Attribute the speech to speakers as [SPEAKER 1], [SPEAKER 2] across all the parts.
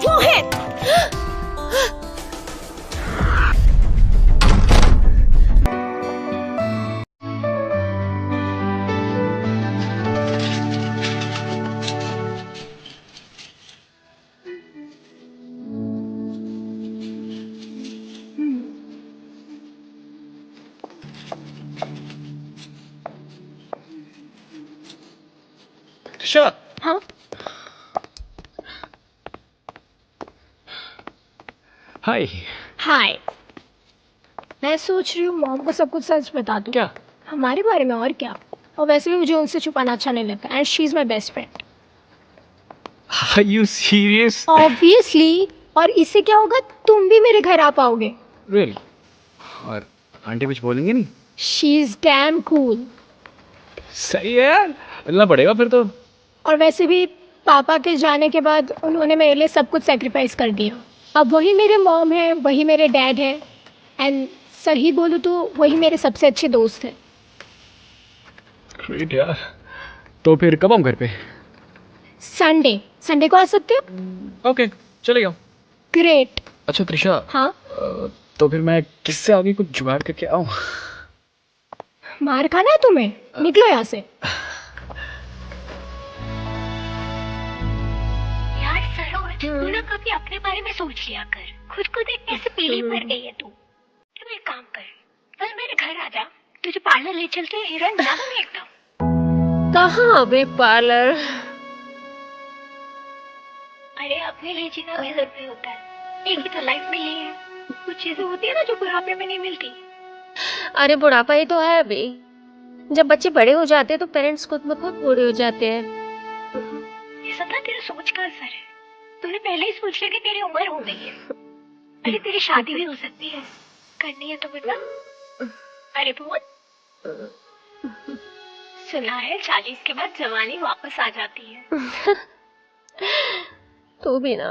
[SPEAKER 1] मोहित!
[SPEAKER 2] त्रिशा।
[SPEAKER 1] हाँ?
[SPEAKER 2] हाय।
[SPEAKER 1] हाय। मैं सोच रही हूँ मॉम को सब कुछ सच बता दूँ।
[SPEAKER 2] क्या?
[SPEAKER 1] हमारे बारे में, और क्या। और वैसे भी मुझे उनसे छुपाना अच्छा नहीं लगता। And she is my best friend.
[SPEAKER 2] Are you serious?
[SPEAKER 1] Obviously. और इससे क्या होगा, तुम भी मेरे घर आ पाओगे।
[SPEAKER 2] Really? और आंटी कुछ बोलेंगे नहीं?
[SPEAKER 1] She is damn cool.
[SPEAKER 2] सही है यार, मिलना पड़ेगा फिर तो।
[SPEAKER 1] और वैसे भी पापा के जाने के बाद उन्होंने मेरे लिए सब कुछ सेक्रीफाइस कर दिया। अब वही मेरे मॉम है, वही मेरे डैड है। एंड सही बोलूँ तो वही मेरे सबसे अच्छे दोस्त है।
[SPEAKER 2] ग्रेट यार। तो फिर कब आऊँ घर पे?
[SPEAKER 1] संडे को आ सकते हो?
[SPEAKER 2] ओके, चले जाओ।
[SPEAKER 1] ग्रेट।
[SPEAKER 2] अच्छा त्रिशा।
[SPEAKER 1] हाँ?
[SPEAKER 2] तो फिर मैं किससे आगे कुछ जुगाड़ करके आऊँ?
[SPEAKER 1] मार खाना है तुम्हें? निकलो यहाँ से।
[SPEAKER 3] यार सरोज, तू ना कभी अपने बारे में सोच लिया कर। खुद को देख कैसे पीली पड़ गई है तू। तुम एक काम कर, कल मेरे घर आ जा, तुझे पार्लर ले चलते हैं, हीरोइन बना दूंगी एकदम।
[SPEAKER 4] कहाँ बे पार्लर?
[SPEAKER 3] अरे अपने लिए जीना भी जरूरी होता है। एक ही तो लाइफ मिली है। कुछ चीजें होती है ना जो बुढ़ापे में नहीं मिलती।
[SPEAKER 4] अरे बुढ़ापा ही तो है अभी। जब बच्चे बड़े हो जाते हैं तो पेरेंट्स खुद में खुद बूढ़े हो जाते हैं।
[SPEAKER 3] ये सब ना तेरे सोच का असर है। तूने पहले ही सोच लिया कि तेरी उम्र हो गई है। अरे तेरी शादी भी हो सकती है। करनी है तो बता। अरे बहुत सुना है 40 के बाद जवानी वापस आ जाती है।
[SPEAKER 4] तू भी ना।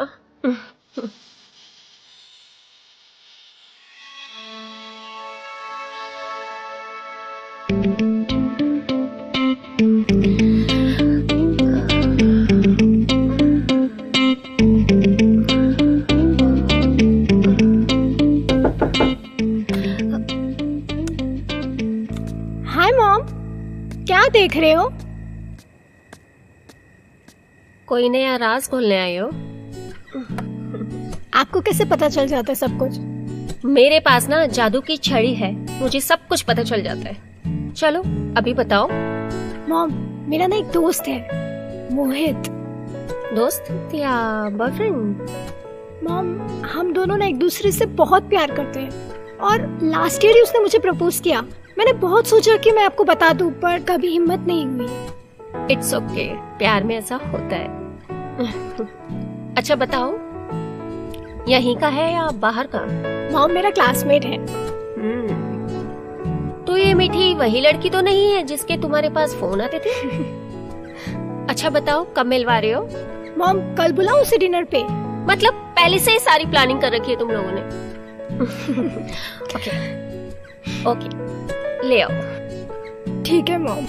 [SPEAKER 1] हाय मॉम, क्या देख रहे हो?
[SPEAKER 4] कोई नया राज खोलने आई हो?
[SPEAKER 1] आपको कैसे पता चल जाता है सब कुछ?
[SPEAKER 4] मेरे पास ना जादू की छड़ी है, मुझे सब कुछ पता चल जाता है। चलो अभी बताओ।
[SPEAKER 1] मॉम, मेरा ना एक दोस्त है, मोहित।
[SPEAKER 4] दोस्त या बॉयफ्रेंड?
[SPEAKER 1] मॉम, हम दोनों ना एक दूसरे से बहुत प्यार करते हैं। और लास्ट ईयर ही उसने मुझे प्रपोज किया। मैंने बहुत सोचा कि मैं आपको बता दूं, पर कभी हिम्मत नहीं हुई।
[SPEAKER 4] इट्स ओके, प्यार में ऐसा होता है। अच्छा बताओ, यहीं का है या बाहर का?
[SPEAKER 1] मॉम, मेरा क्लासमेट है।
[SPEAKER 4] तो ये मीठी वही लड़की तो नहीं है जिसके तुम्हारे पास फोन आते थे? अच्छा बताओ, कब मिलवा रहे हो?
[SPEAKER 1] मॉम, कल बुलाऊं उसे डिनर पे?
[SPEAKER 4] मतलब पहले से ही सारी प्लानिंग कर रखी है तुम लोगों ने? ओके ओके, ले आओ।
[SPEAKER 1] ठीक है mom.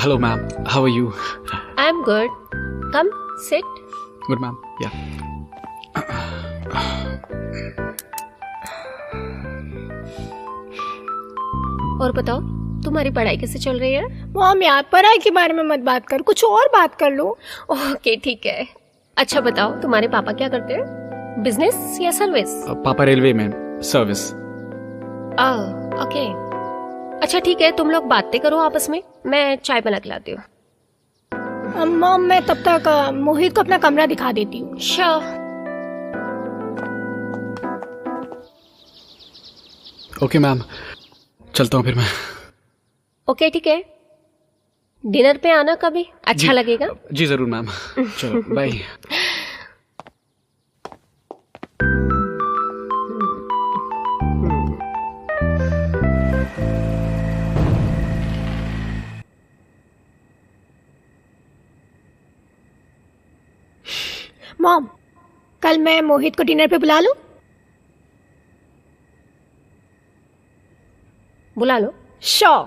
[SPEAKER 2] Hello ma'am, how are you?
[SPEAKER 4] I'm good. Come, sit.
[SPEAKER 2] Good ma'am, yeah.
[SPEAKER 4] और बताओ, तुम्हारी पढ़ाई कैसे चल रही है?
[SPEAKER 1] मॉम, यार पढ़ाई के बारे में मत बात कर, कुछ और बात कर लो।
[SPEAKER 4] ओके ठीक है। अच्छा बताओ, तुम्हारे पापा क्या करते हैं? बिजनेस या सर्विस?
[SPEAKER 2] पापा रेलवे में, सर्विस।
[SPEAKER 4] ओके। अच्छा ठीक है, तुम लोग बातें करो आपस में, मैं चाय बना के लाती हूँ।
[SPEAKER 1] मॉम मैं तब तक मोहित को अपना कमरा दिखा देती हूँ।
[SPEAKER 4] श्योर।
[SPEAKER 2] ओके मैम, चलता हूँ फिर मैं।
[SPEAKER 4] ओके ठीक है, डिनर पे आना कभी, अच्छा लगेगा।
[SPEAKER 2] जी जरूर मैम, चलो बाय।
[SPEAKER 1] मॉम कल मैं मोहित को डिनर पे बुला लूं?
[SPEAKER 4] बुला लो।
[SPEAKER 1] श्योर?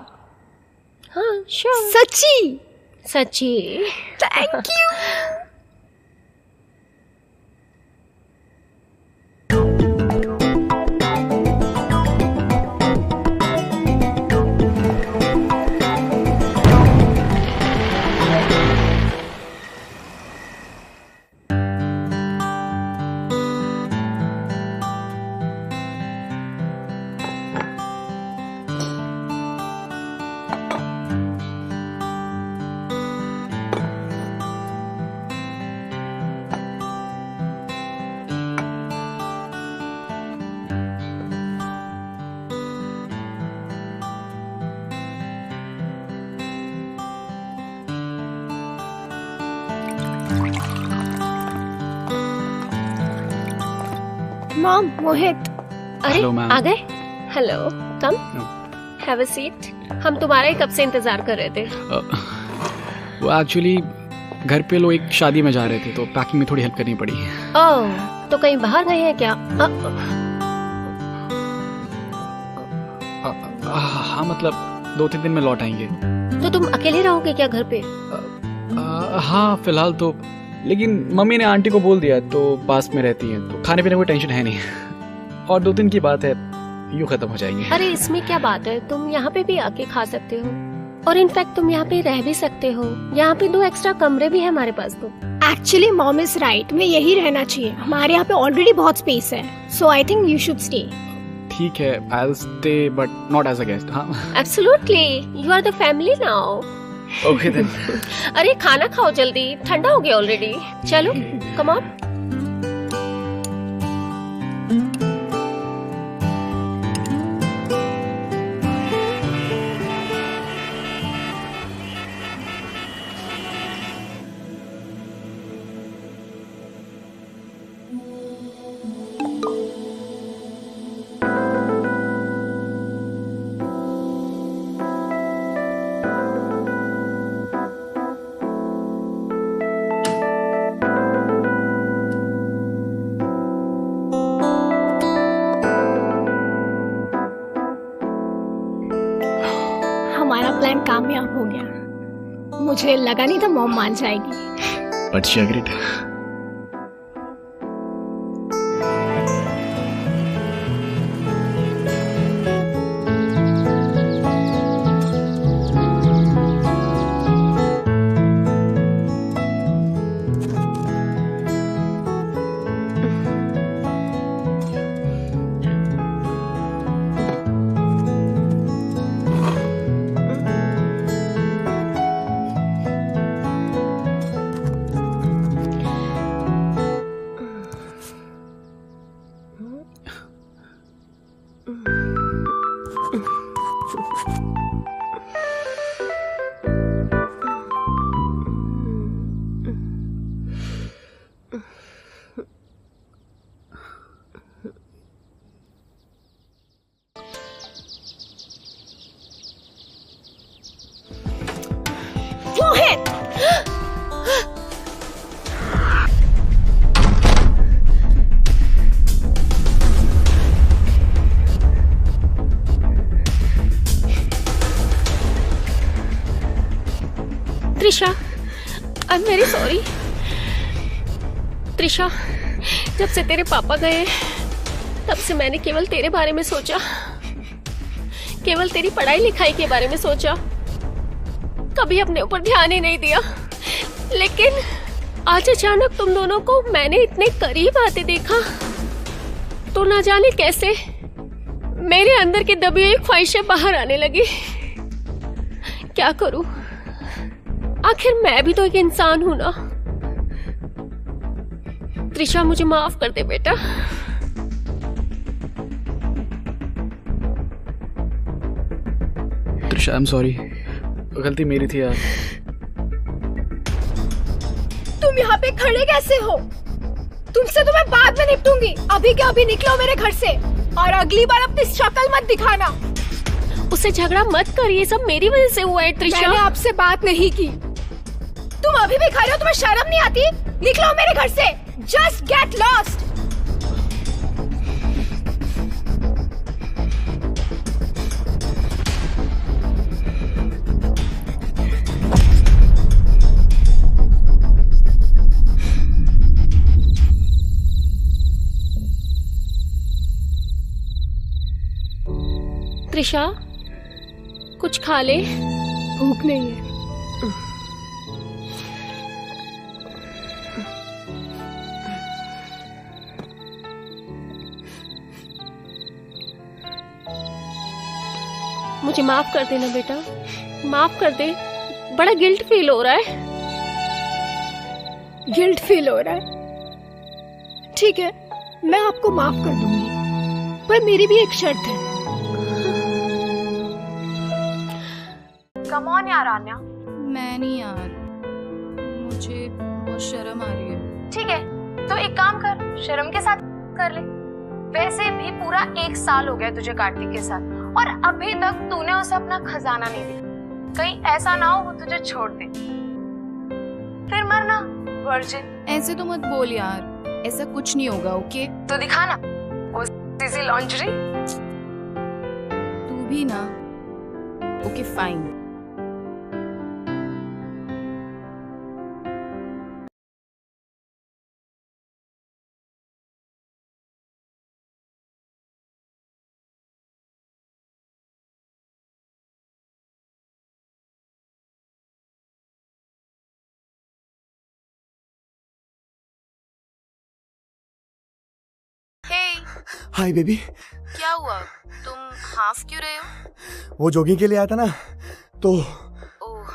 [SPEAKER 4] हाँ श्योर।
[SPEAKER 1] सच्ची?
[SPEAKER 4] सच्ची।
[SPEAKER 1] Thank you. मॉम मोहित।
[SPEAKER 4] अरे
[SPEAKER 2] Hello, ma'am.
[SPEAKER 4] आ गए? Hello, come have a seat. हम तुम्हारा ही कब से इंतजार कर रहे थे।
[SPEAKER 2] वो एक्चुअली घर पे लोग एक शादी में जा रहे थे तो पैकिंग में थोड़ी हेल्प करनी पड़ी।
[SPEAKER 4] ओह, तो कहीं बाहर गए हैं क्या?
[SPEAKER 2] हाँ मतलब 2-3 दिन में लौट आएंगे।
[SPEAKER 4] तो तुम अकेले रहोगे क्या घर पे?
[SPEAKER 2] हाँ फिलहाल तो, लेकिन मम्मी ने आंटी को बोल दिया तो पास में रहती है तो खाने पीने कोई टेंशन है नहीं। और 2 दिन की बात है, यूं खत्म हो जाएंगे।
[SPEAKER 4] अरे इसमें क्या बात है, तुम यहाँ पे भी आके खा सकते हो और इनफैक्ट तुम यहाँ पे रह भी सकते हो। यहाँ पे 2 एक्स्ट्रा कमरे भी है हमारे पास। तो
[SPEAKER 1] एक्चुअली मॉम इज राइट, मैं यही रहना चाहिए। हमारे यहाँ पे ऑलरेडी बहुत स्पेस है, so I think you should stay.
[SPEAKER 2] ठीक है, I will stay but not as a guest. हाँ
[SPEAKER 4] absolutely, you are the family now.
[SPEAKER 2] Okay then.
[SPEAKER 4] अरे खाना खाओ जल्दी, ठंडा हो गया ऑलरेडी। चलो कम ऑन।
[SPEAKER 1] हमारा प्लान कामयाब हो गया। मुझे लगा नहीं था मॉम मान जाएगी।
[SPEAKER 2] But she agreed.
[SPEAKER 1] Mohit!
[SPEAKER 4] Trisha, I am very sorry. Trisha, जब से तेरे पापा गए तब से मैंने केवल तेरे बारे में सोचा, केवल तेरी पढ़ाई लिखाई के बारे में सोचा, कभी अपने ऊपर ध्यान ही नहीं दिया। लेकिन आज अचानक तुम दोनों को मैंने इतने करीब आते देखा तो ना जाने कैसे मेरे अंदर की दबी हुई ख्वाहिशें बाहर आने लगी। क्या करूं? आखिर मैं भी तो एक इंसान हूं ना। त्रिशा मुझे माफ कर दे बेटा।
[SPEAKER 2] त्रिशा आई एम सॉरी, गलती मेरी थी यार।
[SPEAKER 1] तुम यहाँ पे खड़े कैसे हो? तुमसे तो मैं बाद में निपटूंगी, अभी के अभी निकलो मेरे घर से, और अगली बार अपनी शक्ल मत दिखाना।
[SPEAKER 4] उससे झगड़ा मत कर, ये सब मेरी वजह से हुआ है त्रिशा।
[SPEAKER 1] मैंने आपसे बात नहीं की। तुम अभी भी खड़े हो, तुम्हें शर्म नहीं आती? निकलो मेरे घर से, जस्ट गेट लॉस्ट।
[SPEAKER 4] त्रिशा कुछ खा ले।
[SPEAKER 1] भूख नहीं है।
[SPEAKER 4] मुझे माफ कर देना बेटा, माफ कर दे। बड़ा गिल्ट फील हो रहा है।
[SPEAKER 1] गिल्ट फील हो रहा है? ठीक है, मैं आपको माफ कर दूंगी, पर मेरी भी एक शर्त है।
[SPEAKER 5] कम ऑन यार आन्या।
[SPEAKER 6] मैं नहीं यार, मुझे बहुत शर्म आ रही है।
[SPEAKER 5] ठीक है, तो एक काम कर, शर्म के साथ कर ले। वैसे भी पूरा 1 साल हो गया तुझे कार्तिक के साथ, और अभी तक तूने उसे अपना खजाना नहीं दिया। कहीं ऐसा ना हो वो तुझे छोड़ दे, फिर मरना वर्जिन।
[SPEAKER 6] ऐसे तो मत बोल यार, ऐसा कुछ नहीं होगा। ओके
[SPEAKER 5] तो दिखाना वो सीसी लॉन्ड्री।
[SPEAKER 6] तू भी ना। Okay fine.
[SPEAKER 7] Hi baby.
[SPEAKER 6] क्या हुआ, तुम हाफ क्यों रहे हो?
[SPEAKER 7] वो जॉगिंग के लिए आया था ना, तो।
[SPEAKER 6] ओह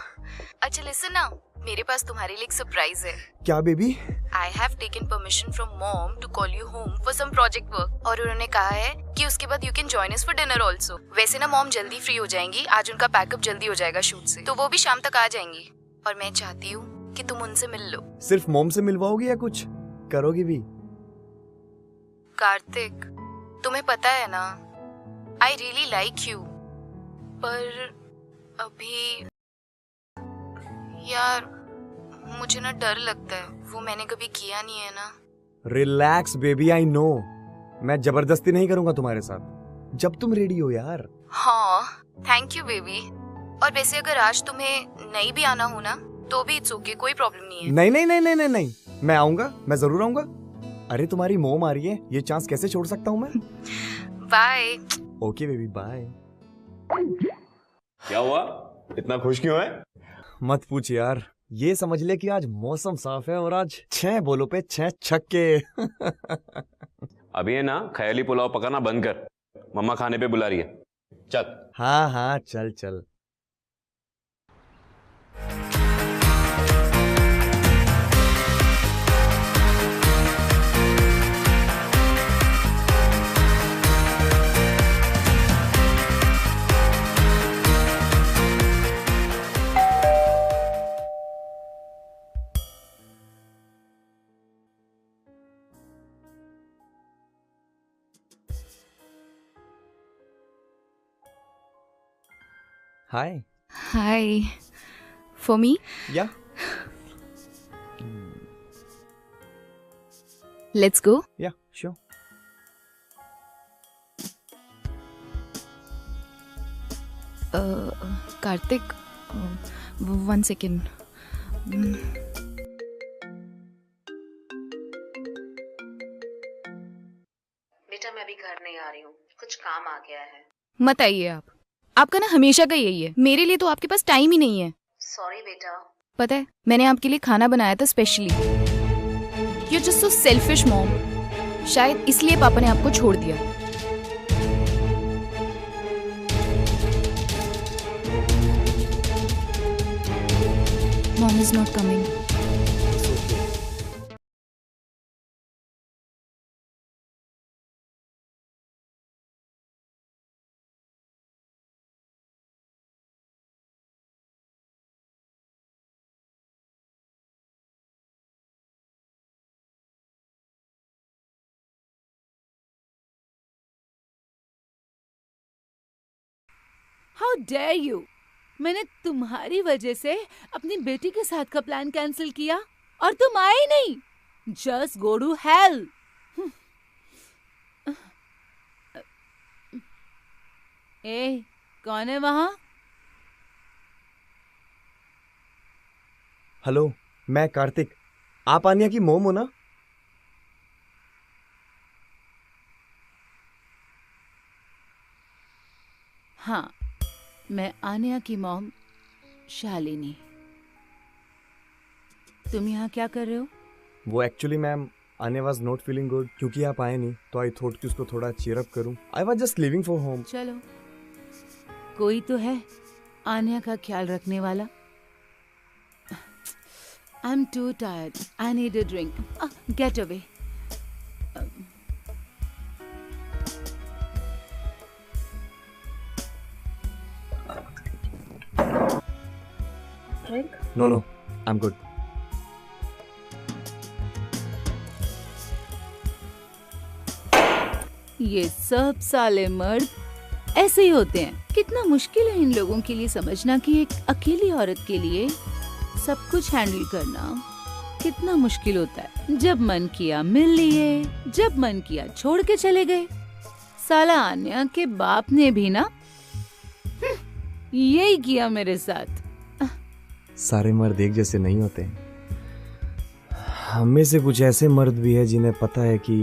[SPEAKER 6] अच्छा, लिसन ना, मेरे पास तुम्हारे लिए एक सरप्राइज है।
[SPEAKER 7] क्या baby?
[SPEAKER 6] I have taken permission from mom to call you home for some project work, और उन्होंने कहा है कि उसके बाद you can join us for dinner also. वैसे ना मॉम जल्दी फ्री हो जाएंगी, आज उनका पैकअप जल्दी हो जाएगा शूट से, तो वो भी शाम तक आ जाएंगी। और मैं चाहती हूँ कि तुम उनसे मिल लो।
[SPEAKER 7] सिर्फ मॉम से मिलवाओगी या कुछ करोगी भी?
[SPEAKER 6] कार्तिक, तुम्हें पता है ना, आई रियली लाइक यू, पर अभी यार मुझे ना डर लगता है। वो मैंने कभी किया नहीं है ना।
[SPEAKER 7] Relax baby, I know. मैं जबरदस्ती नहीं करूंगा तुम्हारे साथ, जब तुम रेडी हो यार।
[SPEAKER 6] हाँ थैंक यू बेबी। और वैसे अगर आज तुम्हें नहीं भी आना हो ना, तो भी इट्स ओके, कोई प्रॉब्लम नहीं है।
[SPEAKER 7] नहीं नहीं नहीं नहीं नहीं नहीं, मैं आऊंगा, मैं जरूर आऊंगा। अरे तुम्हारी मॉम आ रही है, ये चांस कैसे छोड़ सकता हूँ मैं?
[SPEAKER 6] बाय।
[SPEAKER 7] Okay baby, bye.
[SPEAKER 8] क्या हुआ, इतना खुश क्यों है?
[SPEAKER 7] मत पूछ यार, ये समझ ले कि आज मौसम साफ है और आज 6 बॉलों पे 6 छक्के।
[SPEAKER 8] अभी है ना, ख्याली पुलाव पकाना बंद कर, मम्मा खाने पे बुला रही है। चल।
[SPEAKER 7] हाँ हाँ चल चल। Hi.
[SPEAKER 6] Hi. For me?
[SPEAKER 7] Yeah.
[SPEAKER 6] Let's go.
[SPEAKER 7] Yeah, sure.
[SPEAKER 6] Karthik, 1 second.
[SPEAKER 5] बेटा मैं अभी घर नहीं आ रही हूँ, कुछ काम आ गया है।
[SPEAKER 6] मत आइए आप। आपका ना हमेशा का यही है, मेरे लिए तो आपके पास टाइम ही नहीं है।
[SPEAKER 5] सॉरी बेटा।
[SPEAKER 6] पता है, मैंने आपके लिए खाना बनाया था specially. You're just so selfish mom. शायद इसलिए पापा ने आपको छोड़ दिया। Mom is not coming.
[SPEAKER 9] How dare you! मैंने तुम्हारी वजह से अपनी बेटी के साथ का प्लान कैंसिल किया और तुम आए नहीं। Just go to hell. ए, कौन है वहां?
[SPEAKER 7] हेलो, मैं कार्तिक। आप आन्या की मोम हो ना?
[SPEAKER 9] हाँ, मैं आन्या की मॉम शालिनी। तुम यहाँ क्या कर रहे हो?
[SPEAKER 7] वो actually ma'am, Anya was not feeling good क्योंकि आप आए नहीं, तो आई थॉट कि उसको थोड़ा चीयर अप करूं। I was just living for home.
[SPEAKER 9] चलो, कोई तो है आन्या का ख्याल रखने वाला। I am too tired, I need a drink. Get away.
[SPEAKER 7] No, I am good.
[SPEAKER 9] ये सब साले मर्द ऐसे ही होते हैं। कितना मुश्किल है इन लोगों के लिए समझना कि एक अकेली औरत के लिए सब कुछ हैंडल करना कितना मुश्किल होता है। जब मन किया मिल लिए, जब मन किया छोड़ के चले गए। साला आन्या के बाप ने भी ना यही किया मेरे साथ।
[SPEAKER 7] सारे मर्द एक जैसे नहीं होते। हम में से कुछ ऐसे मर्द भी है जिन्हें पता है कि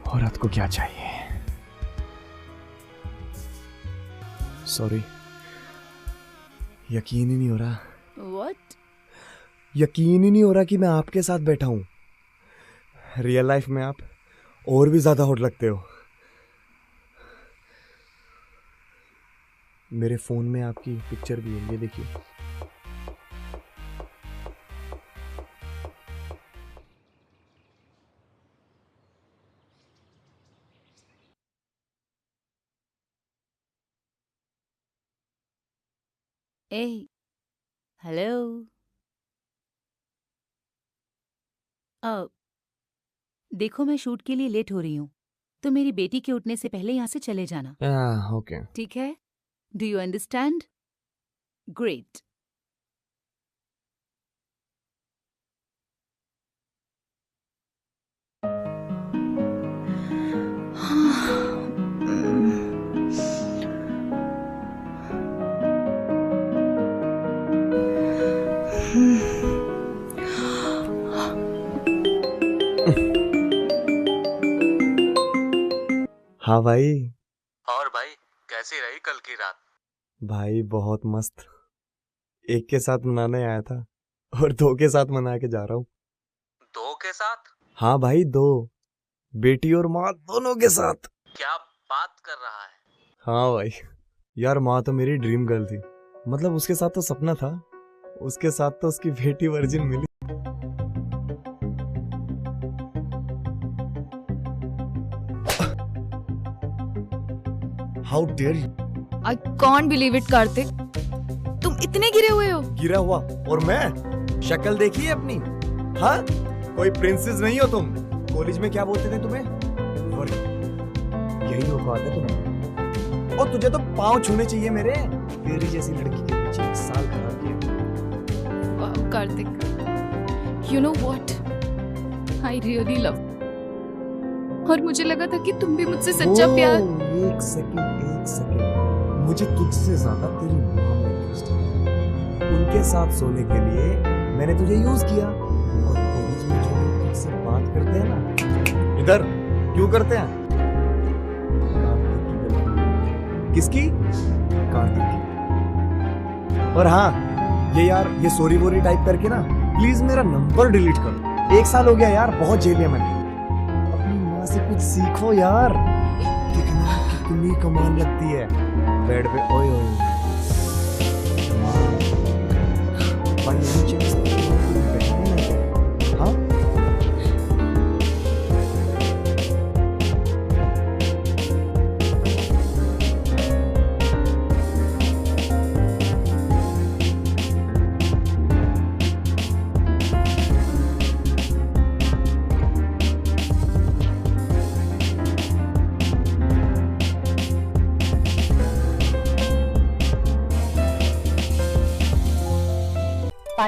[SPEAKER 7] औरत को क्या चाहिए। सॉरी, यकीन ही नहीं हो रहा।
[SPEAKER 9] What?
[SPEAKER 7] यकीन ही नहीं हो रहा कि मैं आपके साथ बैठा हूं। रियल लाइफ में आप और भी ज्यादा हॉट लगते हो। मेरे फोन में आपकी पिक्चर भी है, ये देखिए।
[SPEAKER 9] ए, हेलो। देखो, मैं शूट के लिए लेट हो रही हूँ, तो मेरी बेटी के उठने से पहले यहाँ से चले जाना।
[SPEAKER 7] ओके।
[SPEAKER 9] ठीक है? Do you understand? ग्रेट।
[SPEAKER 7] हाँ भाई।
[SPEAKER 10] और भाई, कैसी रही कल की रात?
[SPEAKER 7] भाई बहुत मस्त। एक के साथ मनाने आया था और दो के साथ मना के जा रहा हूँ।
[SPEAKER 10] दो के साथ?
[SPEAKER 7] हाँ भाई, दो। बेटी और माँ दोनों के साथ।
[SPEAKER 10] क्या बात कर रहा है?
[SPEAKER 7] हाँ भाई, यार माँ तो मेरी ड्रीम गर्ल थी। मतलब उसके साथ तो सपना था, उसके साथ तो उसकी बेटी वर्जिन मिली। How dare you!
[SPEAKER 6] I can't believe it, Kartik. तुम इतने गिरे हुए हो?
[SPEAKER 7] गिरा हुआ? और मैं? शक्ल देखी है अपनी? हाँ, कोई प्रिंसेस नहीं हो तुम। कॉलेज में क्या बोलते थे तुम्हें? यही औकात है तुम्हें। और तुझे तो पाँव छूने चाहिए मेरे। तेरी जैसी लड़की के पीछे 1 साल खराब किया।
[SPEAKER 6] वाह Kartik, you know what? I really love। और मुझे लगा था कि तुम भी मुझसे सच्चा प्यार।
[SPEAKER 7] एक सेकंड, मुझे तुझसे ज्यादा तेरी माँ में इंटरेस्ट है। उनके साथ सोने के लिए मैंने तुझे यूज किया। और कॉलेज में जो लोग तुझसे बात करते हैं ना, इधर क्यों करते हैं? कार्तिक की गलती। किसकी? कार्तिक की। और हाँ, ये यार, ये सॉरी वोरी टाइप करके ना प्लीज मेरा नंबर डिलीट करो। 1 साल हो गया यार, बहुत झेल लिया मैंने। से कुछ सीखो यार। कितनी कमाल लगती है बेड पे। ओए ओए,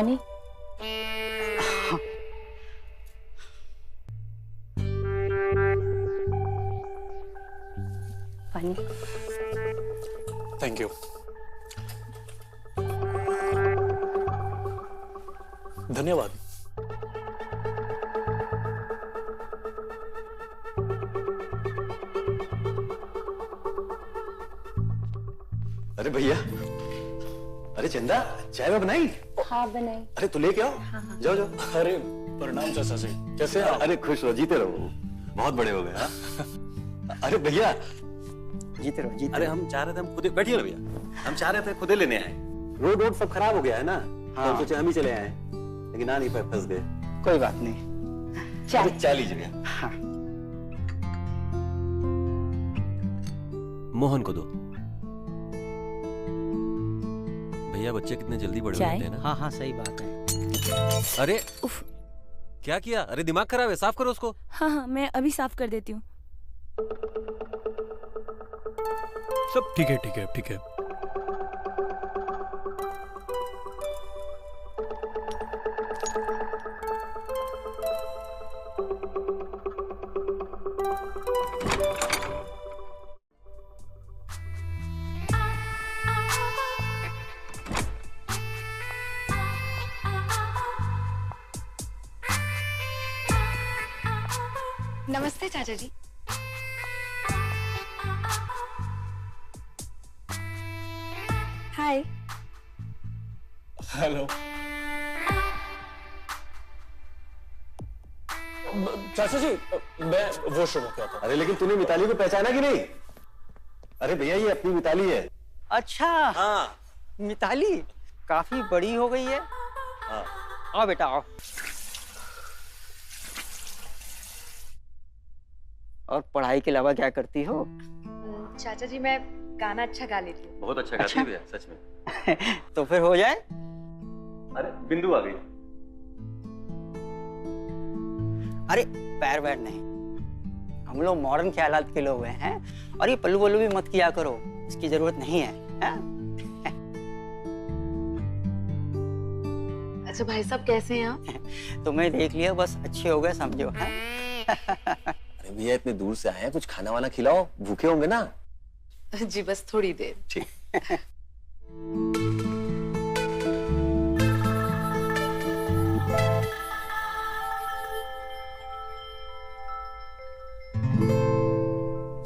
[SPEAKER 11] पानी। पानी।
[SPEAKER 12] Thank you. धन्यवाद।
[SPEAKER 13] अरे भैया, अरे चंदा, चाय बनाई?
[SPEAKER 11] हाँ बनाई।
[SPEAKER 13] अरे तू लेके आओ। जाओ जाओ।
[SPEAKER 12] अरे प्रणाम चाचा जी, कैसे हैं आप?
[SPEAKER 13] अरे खुश रहो, जीते रहो, बहुत बड़े हो गए। हाँ? अरे भैया, जीते रहो, जीते। अरे हम चाह रहे थे, हम खुद बैठिए ना भैया, हम चाह रहे थे खुद लेने आए। रोड सब खराब हो गया है ना, हाँ। तो सोचे हम ही चले आए, लेकिन आ नहीं पाए, फंस गए। कोई बात नहीं, चाय लीजिए भैया। हाँ। मोहन को दो। भैया बच्चे कितने जल्दी बड़े होते हैं ना।
[SPEAKER 14] हाँ हाँ सही बात है।
[SPEAKER 13] अरे उफ, क्या किया? अरे दिमाग खराब है, साफ करो उसको।
[SPEAKER 15] हाँ हाँ मैं अभी साफ कर देती हूँ।
[SPEAKER 12] सब ठीक है ठीक है ठीक है।
[SPEAKER 16] नमस्ते चाचा जी।
[SPEAKER 15] हाय।
[SPEAKER 12] हेलो। चाचा जी मैं वॉशरूम होके आता हूं।
[SPEAKER 13] अरे लेकिन तूने मिताली को पहचाना कि नहीं? अरे भैया ये अपनी मिताली है।
[SPEAKER 14] अच्छा
[SPEAKER 13] हाँ।
[SPEAKER 14] मिताली काफी बड़ी हो गई है।
[SPEAKER 13] हाँ।
[SPEAKER 14] आओ बेटा आओ। और पढ़ाई के अलावा क्या करती हो?
[SPEAKER 16] चाचा जी मैं गाना अच्छा गा लेती हूँ।
[SPEAKER 13] बहुत अच्छा गाती है भैया, सच में।
[SPEAKER 14] तो फिर हो जाए।
[SPEAKER 13] अरे बिंदु आ गई।
[SPEAKER 14] अरे पैर वैर नहीं, हम लोग मॉडर्न ख्यालात के लोग हैं, और ये पल्लू वल्लू भी मत किया करो, इसकी जरूरत नहीं है, है?
[SPEAKER 16] अच्छा भाई साहब कैसे हैं आप?
[SPEAKER 14] तुम्हें देख लिया बस अच्छे हो गए समझो।
[SPEAKER 13] अरे भैया इतने दूर से आए हैं, कुछ खाना वाना खिलाओ, भूखे होंगे ना।
[SPEAKER 16] जी बस थोड़ी देर।
[SPEAKER 13] ठीक।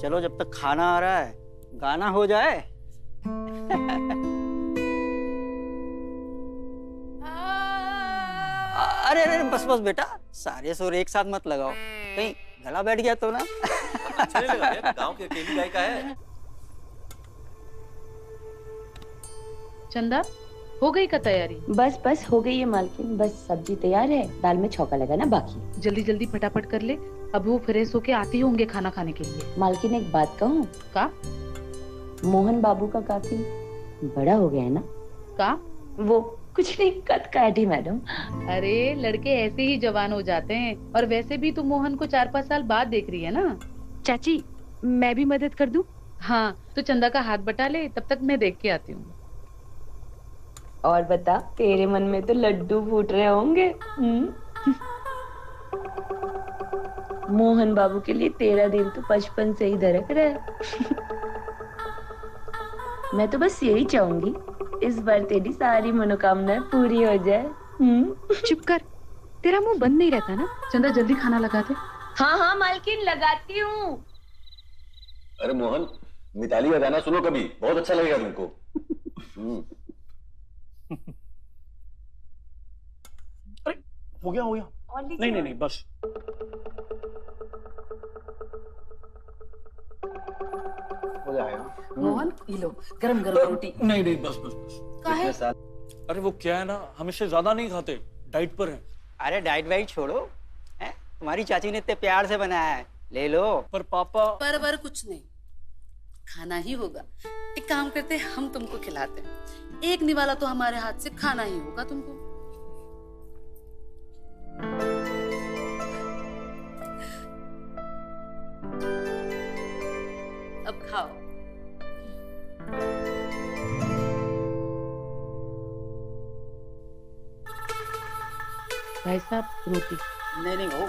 [SPEAKER 14] चलो जब तक खाना आ रहा है गाना हो जाए। अरे अरे बस बस बेटा, सारे सुर एक साथ मत लगाओ, कहीं गला बैठ गया तो ना।
[SPEAKER 13] अच्छा नहीं लगा यार, गांव की अकेली गायिका है।
[SPEAKER 17] चंदा हो गई का तैयारी?
[SPEAKER 11] बस बस हो गई है मालकिन, बस सब्जी तैयार है, दाल में छौंका लगाना बाकी।
[SPEAKER 17] जल्दी जल्दी फटाफट कर ले, अब वो फ्रेश होके आते होंगे खाना खाने के लिए।
[SPEAKER 11] मालकिन एक बात कहूँ?
[SPEAKER 17] का?
[SPEAKER 11] मोहन बाबू का काफी बड़ा हो गया है ना?
[SPEAKER 17] का?
[SPEAKER 11] वो कुछ नहीं, कद काटी मैडम।
[SPEAKER 17] अरे लड़के ऐसे ही जवान हो जाते हैं, और वैसे भी तुम मोहन को 4-5 साल बाद देख रही है ना।
[SPEAKER 15] चाची मैं भी मदद कर दूं?
[SPEAKER 17] हाँ तो चंदा का हाथ बटा ले, तब तक मैं देख के आती हूँ।
[SPEAKER 11] और बता, तेरे मन में तो लड्डू फूट रहे होंगे। मोहन बाबू के लिए तेरा दिल तो बचपन से ही धड़क रहा है। मैं तो बस यही चाहूंगी इस बार तेरी सारी मनोकामनाएं पूरी हो जाए।
[SPEAKER 15] चुप कर, तेरा मुंह बंद नहीं रहता ना।
[SPEAKER 17] चंदा जल्दी खाना लगा दे।
[SPEAKER 11] हाँ हाँ मालकिन लगाती हूँ।
[SPEAKER 13] अरे मोहन, मिताली का गाना सुनो कभी, बहुत अच्छा लगेगा तुमको।
[SPEAKER 12] अरे हो गया। नहीं नहीं नहीं बस।
[SPEAKER 13] हो जाएगा।
[SPEAKER 17] मोहन ये लो गरम गरम रोटी।
[SPEAKER 12] नहीं नहीं बस बस बस।
[SPEAKER 17] काहे?
[SPEAKER 12] अरे वो क्या है ना, हम इससे ज्यादा नहीं खाते, डाइट पर हैं।
[SPEAKER 14] अरे डाइट वाइट छोड़ो, है? तुम्हारी चाची ने इतने प्यार से बनाया है, ले लो।
[SPEAKER 12] पर पापा।
[SPEAKER 18] पर कुछ नहीं, खाना ही होगा। एक काम करते हैं, हम तुमको खिलाते हैं। एक निवाला तो हमारे हाथ से खाना ही होगा तुमको। अब खाओ।
[SPEAKER 17] भाई साहब रोटी।
[SPEAKER 14] नहीं नहीं वो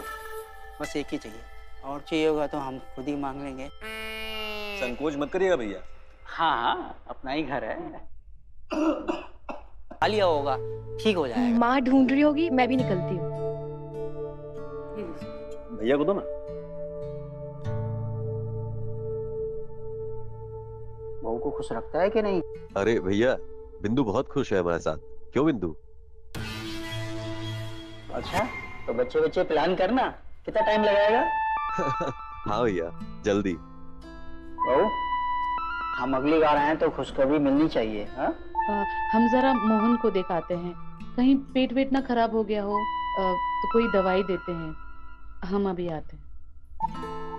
[SPEAKER 14] बस एक ही चाहिए, और चाहिए होगा तो हम खुद ही मांग लेंगे।
[SPEAKER 13] संकोच मत करिएगा भैया।
[SPEAKER 14] हाँ हाँ अपना ही घर है, खा लिया होगा, ठीक हो जाएगा।
[SPEAKER 16] माँ ढूंढ रही होगी, मैं भी निकलती हूँ।
[SPEAKER 13] भैया को दो ना।
[SPEAKER 14] बहू को खुश रखता है कि नहीं?
[SPEAKER 19] अरे भैया बिंदु बहुत खुश है हमारे साथ। क्यों बिंदु?
[SPEAKER 14] अच्छा तो बच्चे बच्चे प्लान करना, कितना टाइम लगाएगा?
[SPEAKER 19] हाँ भैया जल्दी।
[SPEAKER 14] बहू हम अगली बार आए तो खुशखबरी मिलनी चाहिए। हाँ
[SPEAKER 17] हम जरा मोहन को दिखाते हैं, कहीं पेट वेट ना खराब हो गया हो तो कोई दवाई देते हैं। हम अभी आते हैं।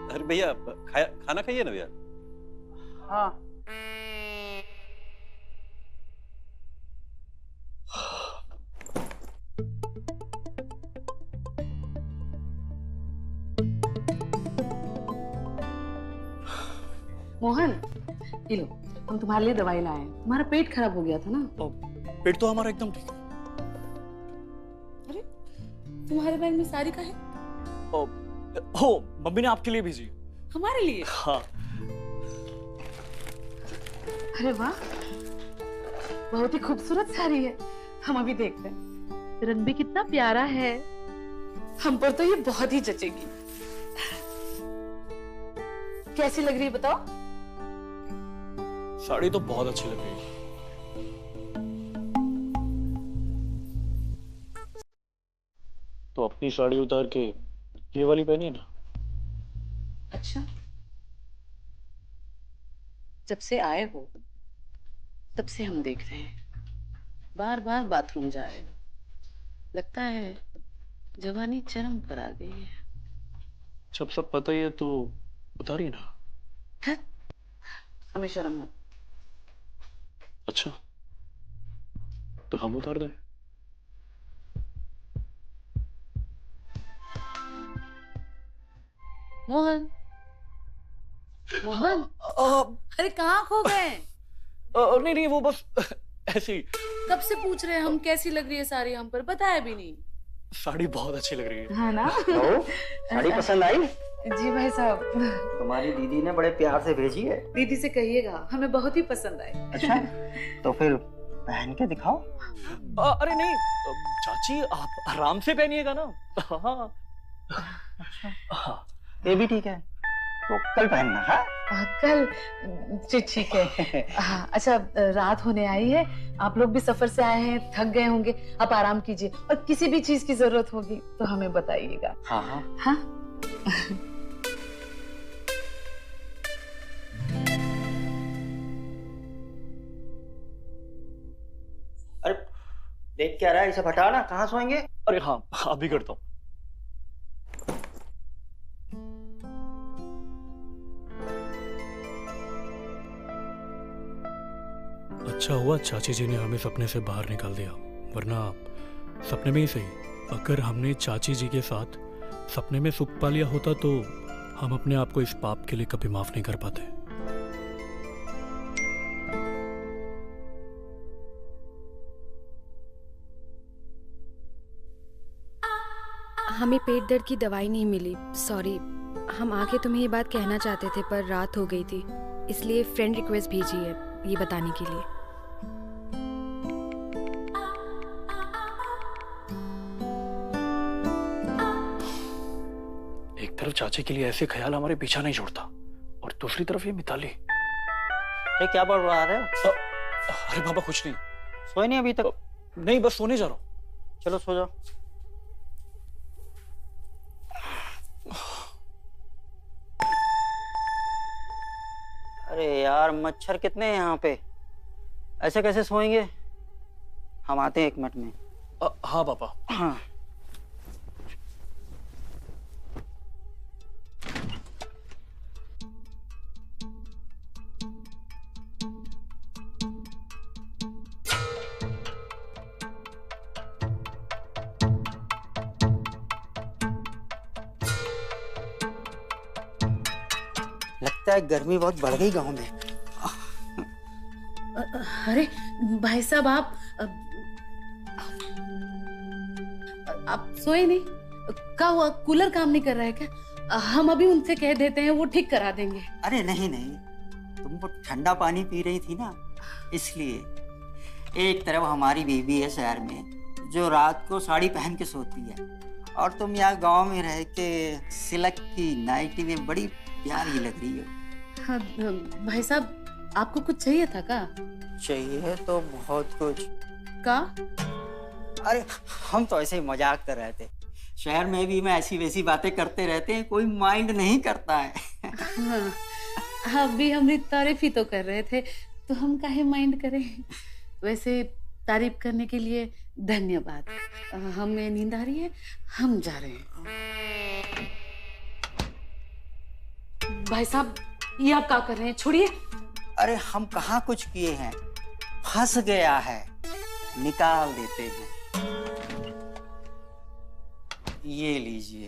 [SPEAKER 13] अरे भैया खाना खाइए ना भैया।
[SPEAKER 14] हाँ
[SPEAKER 18] मोहन ये लो, हम तुम्हारे लिए दवाई लाए हैं। तुम्हारा पेट खराब हो गया था ना।
[SPEAKER 12] पेट तो हमारा एकदम ठीक है।
[SPEAKER 18] अरे तुम्हारे बैग में साड़ी का है?
[SPEAKER 12] हो मम्मी ने आपके लिए भेजी।
[SPEAKER 18] हमारे लिए?
[SPEAKER 12] हाँ।
[SPEAKER 18] अरे वाह, बहुत ही खूबसूरत साड़ी है। हम अभी देखते हैं।
[SPEAKER 17] रंग भी कितना प्यारा है।
[SPEAKER 18] हम पर तो ये बहुत ही जचेगी। कैसी लग रही है बताओ?
[SPEAKER 12] साड़ी तो बहुत अच्छी लग रही है। तो अपनी साड़ी उतार के ये वाली पहनी ना।
[SPEAKER 18] अच्छा, जब से आए हो तब से हम देख रहे हैं, बार बार बाथरूम जा रहे हो। लगता है जवानी चरम पर आ गई है।
[SPEAKER 12] जब सब पता ही है तो उतारिए ना।
[SPEAKER 18] हमें शर्म है।
[SPEAKER 12] अच्छा तो हम उतार दें।
[SPEAKER 18] मोहन, मोहन, अरे कहाँ खो गए?
[SPEAKER 12] नहीं नहीं वो बस ऐसे ही।
[SPEAKER 18] कब से पूछ रहे हैं हम कैसी लग रही है साड़ी, हम पर बताया भी नहीं।
[SPEAKER 12] साड़ी बहुत अच्छी लग रही है।
[SPEAKER 18] हाँ ना?
[SPEAKER 14] साड़ी पसंद आई?
[SPEAKER 18] जी भाई साहब।
[SPEAKER 14] तुम्हारी दीदी ने बड़े प्यार से भेजी है।
[SPEAKER 18] दीदी से कहिएगा हमें बहुत ही पसंद आई।
[SPEAKER 14] अच्छा तो फिर पहन के दिखाओ।
[SPEAKER 12] अरे नहीं चाची आप आराम से पहनिएगा ना। हाँ
[SPEAKER 14] ये भी ठीक है, तो कल पहनना। हाँ
[SPEAKER 18] कल ठीक है। हाँ अच्छा, रात होने आई है, आप लोग भी सफर से आए हैं, थक गए होंगे, आप आराम कीजिए और किसी भी चीज की जरूरत होगी तो हमें बताइएगा।
[SPEAKER 14] हाँ हाँ
[SPEAKER 18] हाँ।
[SPEAKER 14] अरे देख क्या रहा है, इसे हटा ना, कहाँ सोएंगे?
[SPEAKER 12] अरे हाँ अभी करता हूँ। अच्छा हुआ चाची जी ने हमें सपने से बाहर निकाल दिया, वरना सपने में ही सही, अगर हमने चाची जी के साथ सपने में सुख पा लिया होता तो हम अपने आप को इस पाप के लिए कभी माफ नहीं कर पाते।
[SPEAKER 20] हमें पेट दर्द की दवाई नहीं मिली, सॉरी। हम आके तुम्हें ये बात कहना चाहते थे पर रात हो गई थी, इसलिए फ्रेंड रिक्वेस्ट भेजी है ये बताने के लिए।
[SPEAKER 12] एक तरफ चाची के लिए ऐसे ख्याल हमारे पीछा नहीं छोड़ता और दूसरी तरफ ये मिताली।
[SPEAKER 14] अरे क्या बढ़ रहा है?
[SPEAKER 12] अरे बाबा कुछ नहीं।
[SPEAKER 14] सोए नहीं अभी तक?
[SPEAKER 12] नहीं बस सोने जा रहा हूँ।
[SPEAKER 14] चलो सो जाओ। अरे यार मच्छर कितने हैं यहाँ पे, ऐसे कैसे सोएंगे? हम आते हैं 1 मिनट में।
[SPEAKER 12] हाँ पापा।
[SPEAKER 14] हाँ लगता है गर्मी बहुत बढ़ गई गांव में।
[SPEAKER 18] अरे भाई साहब आप
[SPEAKER 17] सोए नहीं? क्या हुआ, कूलर काम नहीं कर रहा है क्या? हम अभी उनसे कह देते हैं, वो ठीक करा देंगे।
[SPEAKER 14] अरे नहीं नहीं, तुम वो ठंडा पानी पी रही थी ना, इसलिए। एक तरफ हमारी बेबी है शहर में जो रात को साड़ी पहन के सोती है, और तुम यहाँ गांव में रह के सिल्क की नाइटी में बड़ी प्यारी लग रही हो।
[SPEAKER 17] हाँ, भाई साहब आपको कुछ चाहिए था का?
[SPEAKER 14] चाहिए तो बहुत कुछ।
[SPEAKER 17] का?
[SPEAKER 14] अरे हम तो ऐसे ही मजाक कर रहे थे, शहर में भी मैं ऐसी वैसी बातें करते रहते हैं, कोई माइंड नहीं करता है।
[SPEAKER 17] हाँ, अभी हमारी तारीफ ही तो कर रहे थे, तो हम काहे माइंड करें। वैसे तारीफ करने के लिए धन्यवाद। हमें नींद आ रही है, हम जा रहे हैं। भाई साहब ये आप क्या कर रहे हैं, छोड़िए।
[SPEAKER 14] अरे हम कहाँ कुछ किए हैं, फंस गया है, निकाल देते हैं। ये लीजिए।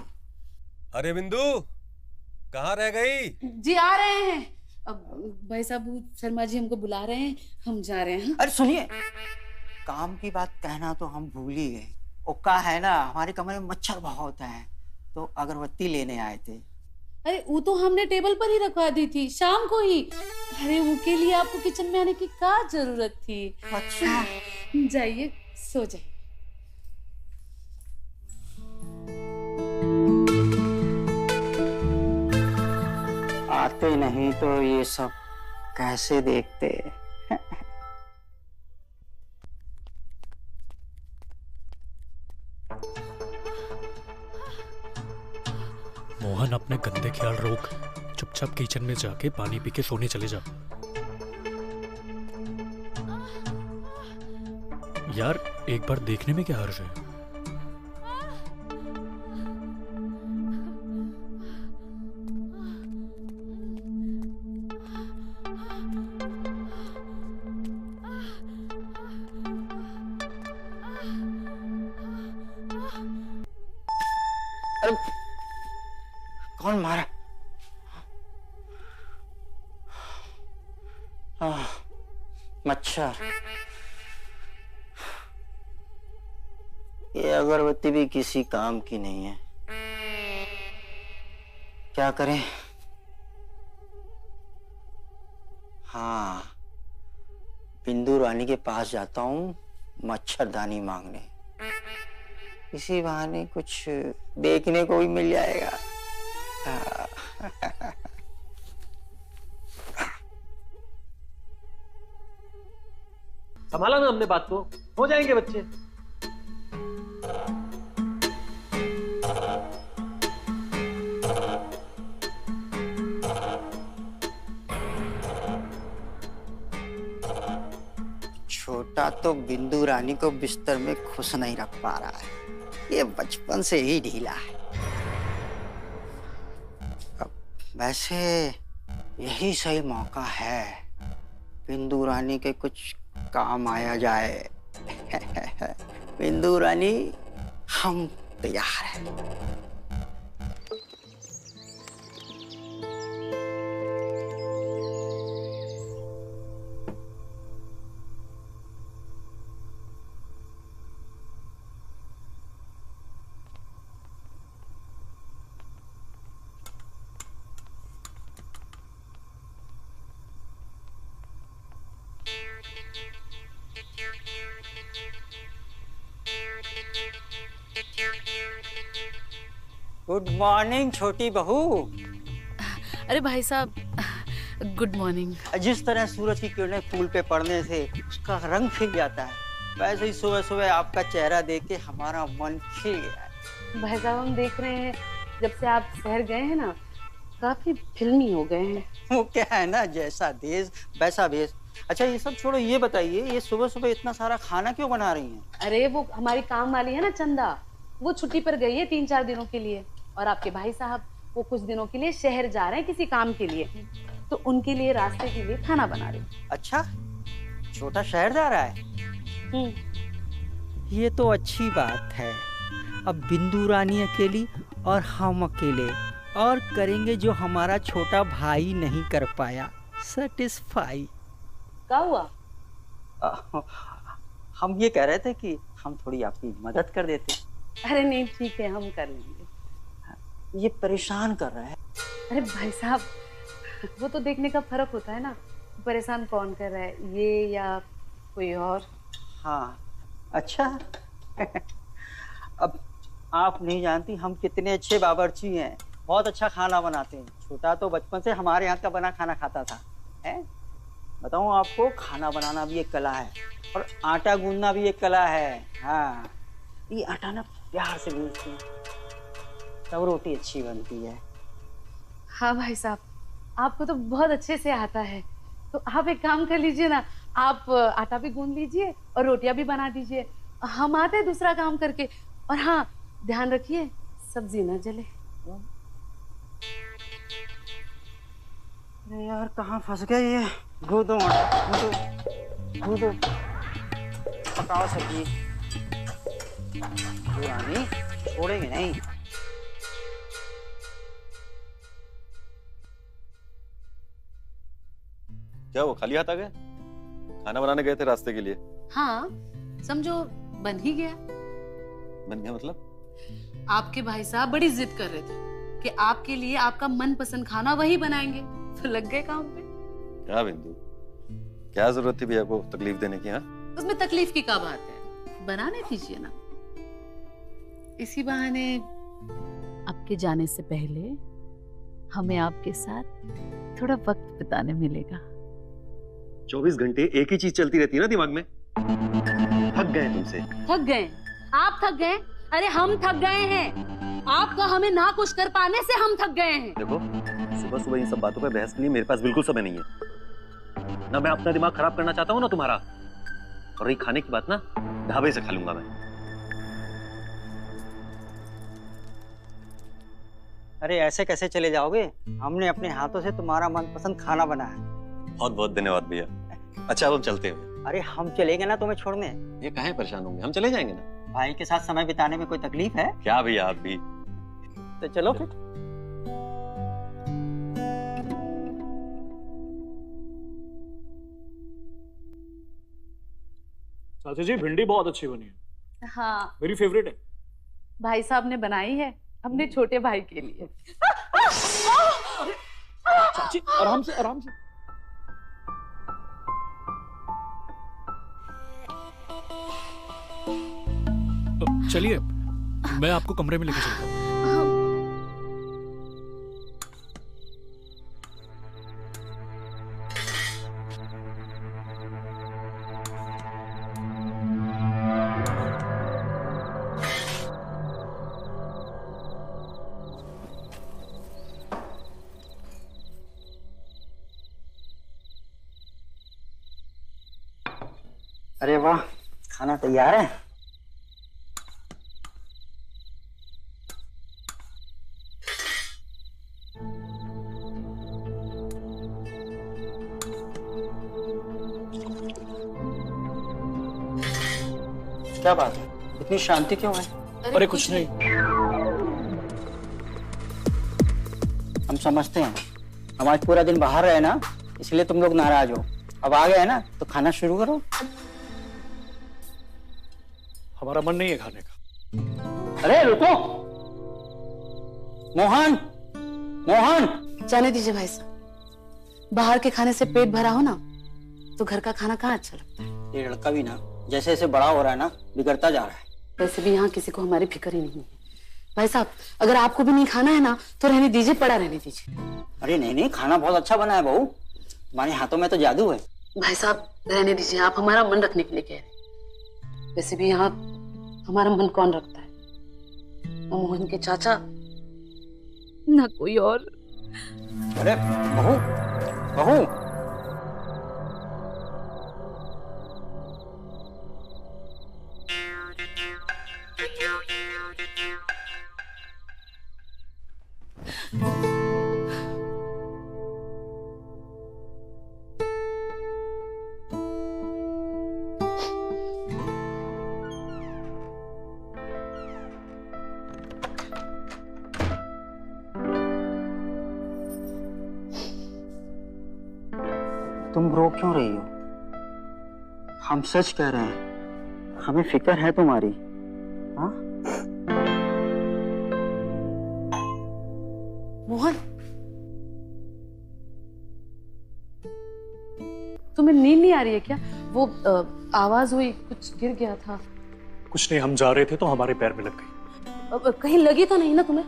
[SPEAKER 21] अरे बिंदु, कहाँ रह गई?
[SPEAKER 17] जी आ रहे हैं। अब भाई साहब शर्मा जी हमको बुला रहे हैं, हम जा रहे हैं।
[SPEAKER 14] अरे सुनिए, काम की बात कहना तो हम भूल ही गए। ओका है ना, हमारे कमरे में मच्छर बहुत हैं, तो अगरबत्ती लेने आए थे।
[SPEAKER 17] अरे वो तो हमने टेबल पर ही रखवा दी थी शाम को ही। अरे उसके लिए आपको किचन में आने की क्या जरूरत थी?
[SPEAKER 14] अच्छा
[SPEAKER 17] जाइए सो जाइए।
[SPEAKER 14] आते नहीं तो ये सब कैसे देखते।
[SPEAKER 12] मोहन अपने गंदे ख्याल रोक, चुपचाप किचन में जाके पानी पी के सोने चले जा। यार एक बार देखने में क्या हर्ज है?
[SPEAKER 14] कौन मारा? मच्छर। ये अगरबत्ती भी किसी काम की नहीं है, क्या करें? हाँ, बिंदु रानी के पास जाता हूँ मच्छरदानी मांगने, इसी बहाने कुछ देखने को भी मिल जाएगा।
[SPEAKER 21] संभाला ना हमने बात को, हो जाएंगे बच्चे।
[SPEAKER 14] छोटा तो बिंदु रानी को बिस्तर में खुश नहीं रख पा रहा है, ये बचपन से ही ढीला है। वैसे यही सही मौका है, बिंदु रानी के कुछ काम आया जाए। बिंदु रानी हम तैयार हैं। गुड मॉर्निंग छोटी बहू।
[SPEAKER 17] अरे भाई साहब गुड मॉर्निंग।
[SPEAKER 14] जिस तरह सूरज की किरणें फूल पे पड़ने से उसका रंग खिल जाता है, वैसे ही सुबह सुबह आपका चेहरा देख के हमारा मन खिल गया है।
[SPEAKER 17] भाई साहब हम देख रहे हैं जब से आप शहर गए हैं ना, काफी फिल्मी हो गए हैं।
[SPEAKER 14] वो क्या है ना, जैसा देश वैसा भेष। अच्छा ये सब छोड़ो, ये बताइए ये सुबह सुबह इतना सारा खाना क्यों बना रही हैं?
[SPEAKER 17] अरे वो हमारी काम वाली है ना चंदा, वो छुट्टी पर गई है 3-4 दिनों के लिए, और आपके भाई साहब वो कुछ दिनों के लिए शहर जा रहे हैं किसी काम के लिए, तो उनके लिए रास्ते के लिए खाना बना रही।
[SPEAKER 14] अच्छा, छोटा शहर जा रहा है? ये तो अच्छी बात है। अब बिंदु रानी अकेली और हम अकेले, और करेंगे जो हमारा छोटा भाई नहीं कर पाया, सेटिस्फाई।
[SPEAKER 17] क्या हुआ?
[SPEAKER 14] हम ये कह रहे थे कि हम थोड़ी आपकी मदद कर देते।
[SPEAKER 17] अरे नहीं ठीक है, हम कर लेंगे।
[SPEAKER 14] ये परेशान कर रहा है।
[SPEAKER 17] अरे भाई साहब, वो तो देखने का फर्क होता है ना, परेशान कौन कर रहा है, ये या कोई और।
[SPEAKER 14] हाँ अच्छा। अब आप नहीं जानती हम कितने अच्छे बावर्ची हैं, बहुत अच्छा खाना बनाते हैं। छोटा तो बचपन से हमारे हाथ का बना खाना खाता था। है बताऊं आपको, खाना बनाना भी एक कला है और आटा गूंदना भी एक कला है। हाँ ये आटा ना प्यार से गूंदते हैं तब रोटी अच्छी बनती है।
[SPEAKER 17] हाँ भाई साहब, आपको तो बहुत अच्छे से आता है, तो आप एक काम कर लीजिए ना, आप आटा भी गूंद लीजिए और रोटियां भी बना दीजिए, हम आते हैं दूसरा काम करके। और हाँ ध्यान रखिए सब्जी ना जले।
[SPEAKER 14] अरे यार कहाँ फंस गए ये। गूंदो गूंदो पकाओ सब्जी, रानी छोड़ेंगे नहीं।
[SPEAKER 19] क्या वो खाली हाथ आ गए? खाना बनाने गए थे रास्ते के लिए?
[SPEAKER 17] हाँ समझो बन ही गया।
[SPEAKER 19] बन गया मतलब?
[SPEAKER 17] आपके भाई साहब बड़ी जिद कर रहे थे कि आपके लिए आपका मनपसंद खाना वही बनाएंगे, तो लग गए काम पे।
[SPEAKER 19] क्या बिंदु, क्या जरूरत थी भैया को तकलीफ देने की? हाँ
[SPEAKER 17] उसमें तकलीफ की क्या बात है, बनाने दीजिए ना। इसी बहाने आपके जाने से पहले हमें आपके साथ थोड़ा वक्त बिताने मिलेगा।
[SPEAKER 19] 24 घंटे एक ही चीज चलती रहती है ना दिमाग में। थक गए तुमसे।
[SPEAKER 17] थक गए? आप थक गए? अरे हम थक गए हैं, आपका हमें ना कुछ कर पाने से हम थक गए हैं।
[SPEAKER 19] देखो सुबह सुबह इन सब बातों पर बहस के लिए मेरे पास बिल्कुल समय नहीं है। ना मैं अपना दिमाग खराब करना चाहता हूँ ना तुम्हारा। और रही खाने की बात ना, ढाबे से खा लूंगा मैं।
[SPEAKER 14] अरे ऐसे कैसे चले जाओगे, हमने अपने हाथों से तुम्हारा मनपसंद खाना बनाया है।
[SPEAKER 19] बहुत बहुत धन्यवाद भैया। अच्छा अब हम चलते हैं।
[SPEAKER 14] अरे हम चलेंगे ना तुम्हें छोड़ने।
[SPEAKER 19] ये काहे परेशान होंगे, हम चले जाएंगे ना।
[SPEAKER 14] भाई के साथ समय बिताने में कोई तकलीफ है
[SPEAKER 19] क्या भैया? आप भी
[SPEAKER 14] तो चलो फिर।
[SPEAKER 12] चाचा जी भिंडी बहुत अच्छी बनी है।
[SPEAKER 17] हाँ
[SPEAKER 12] मेरी फेवरेट है।
[SPEAKER 17] भाई साहब ने बनाई है अपने छोटे भाई के लिए।
[SPEAKER 12] चाची आराम से आराम से। चलिए मैं आपको कमरे में लेके चलता हूँ।
[SPEAKER 14] अरे वाह खाना तैयार है। क्या बात है, इतनी शांति क्यों है?
[SPEAKER 12] अरे कुछ नहीं।
[SPEAKER 14] हम समझते हैं, हम आज पूरा दिन बाहर रहे ना, इसलिए तुम लोग नाराज हो। अब आ गए ना तो खाना शुरू करो।
[SPEAKER 12] हमारा मन नहीं है खाने का।
[SPEAKER 14] अरे रुको, मोहन मोहन।
[SPEAKER 17] जाने दीजिए भाई साहब, बाहर के खाने से पेट भरा हो ना तो घर का खाना कहाँ अच्छा लगता है।
[SPEAKER 14] ये लड़का भी ना जैसे जैसे बड़ा हो रहा है ना बिगड़ता जा रहा है।
[SPEAKER 17] वैसे भी यहाँ किसी को हमारी फिक्र ही नहीं है। भाई साहब अगर आपको भी नहीं खाना है ना तो रहने दीजिए, पड़ा रहने दीजिए।
[SPEAKER 14] अरे नहीं नहीं, खाना बहुत अच्छा बना है बहू, तुम्हारे हाथों में तो जादू है।
[SPEAKER 17] भाई साहब रहने दीजिए, आप हमारा मन रखने के लिए कह रहे हैं। वैसे भी यहाँ हमारा मन कौन रखता है, ना मोहन के चाचा ना कोई और।
[SPEAKER 14] अरे बहू बहू, तुम रो क्यों रही हो? हम सच कह रहे हैं, हमें फिक्र है तुम्हारी। हाँ
[SPEAKER 17] मोहन, तुम्हें नींद नहीं आ रही है क्या? वो आवाज हुई, कुछ गिर गया था।
[SPEAKER 12] कुछ नहीं, हम जा रहे थे तो हमारे पैर में लग गई।
[SPEAKER 17] कहीं लगी तो नहीं ना तुम्हें?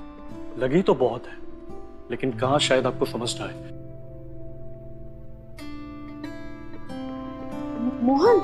[SPEAKER 12] लगी तो बहुत है, लेकिन कहाँ शायद आपको समझ ना आए।
[SPEAKER 17] मोहन,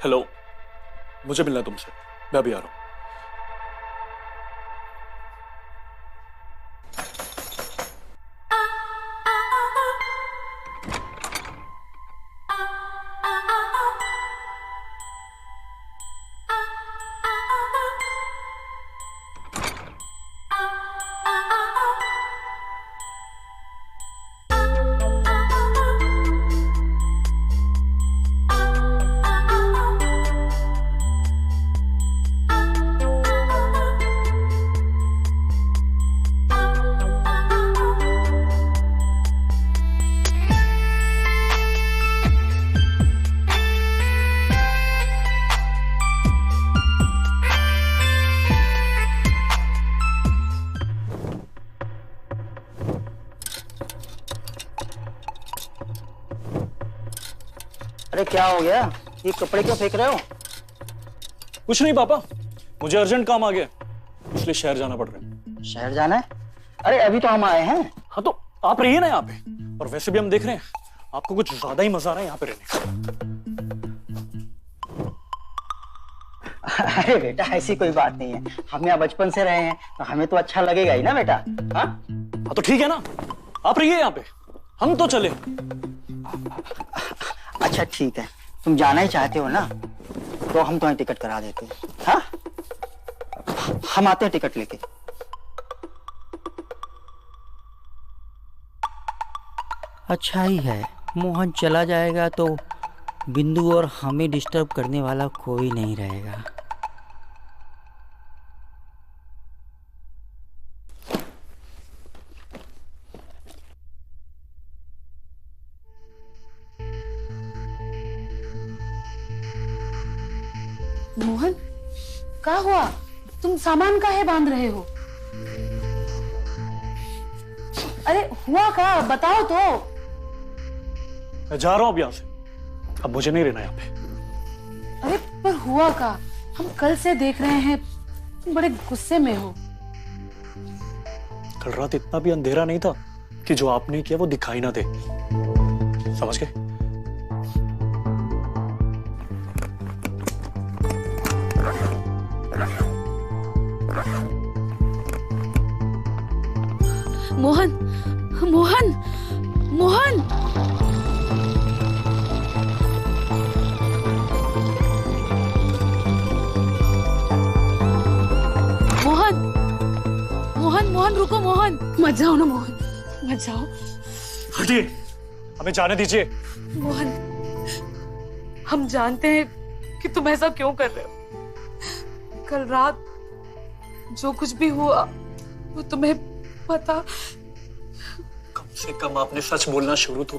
[SPEAKER 12] हेलो, मुझे मिलना है तुमसे, मैं अभी आ रहा हूं।
[SPEAKER 14] अरे क्या हो गया? ये कपड़े क्यों फेंक रहे हो?
[SPEAKER 12] कुछ नहीं पापा, मुझे अर्जेंट काम आ गया, इसलिए शहर जाना पड़ रहा है।
[SPEAKER 14] शहर जाना है? अरे अभी तो हम आए हैं।
[SPEAKER 12] हाँ तो आप रहिए ना यहाँ पे, और वैसे भी हम देख रहे हैं आपको कुछ ज्यादा ही मजा आ रहा है यहाँ पे रहने का।
[SPEAKER 14] अरे बेटा ऐसी कोई बात नहीं है, हम यहाँ बचपन से रहे हैं तो हमें तो अच्छा लगेगा ही ना बेटा। हाँ
[SPEAKER 12] तो ठीक है ना, आप रहिए यहाँ पे, हम तो चले।
[SPEAKER 14] अच्छा ठीक है, तुम जाना ही चाहते हो ना, तो हम तुम्हें टिकट करा देते हैं। हाँ हम आते हैं टिकट लेके। अच्छा ही है, मोहन चला जाएगा तो बिंदु और हमें डिस्टर्ब करने वाला कोई नहीं रहेगा।
[SPEAKER 17] मोहन, क्या हुआ? तुम सामान काहे बांध रहे हो? अरे हुआ क्या, बताओ तो।
[SPEAKER 12] मैं जा रहा हूं अब यहाँ से, अब मुझे नहीं रहना यहाँ पे।
[SPEAKER 17] अरे पर हुआ क्या? हम कल से देख रहे हैं तुम बड़े गुस्से में हो।
[SPEAKER 12] कल रात इतना भी अंधेरा नहीं था कि जो आपने किया वो दिखाई ना दे, समझ गए?
[SPEAKER 17] मोहन, मोहन, मोहन, मोहन, मोहन, मोहन रुको मोहन, मत जाओ ना मोहन, मत जाओ।
[SPEAKER 12] हटिए, हमें जाने दीजिए।
[SPEAKER 17] मोहन, हम जानते हैं कि तुम ऐसा क्यों कर रहे हो। कल रात जो कुछ भी हुआ वो तुम्हें पता।
[SPEAKER 12] कम से कम आपने सच बोलना शुरू तो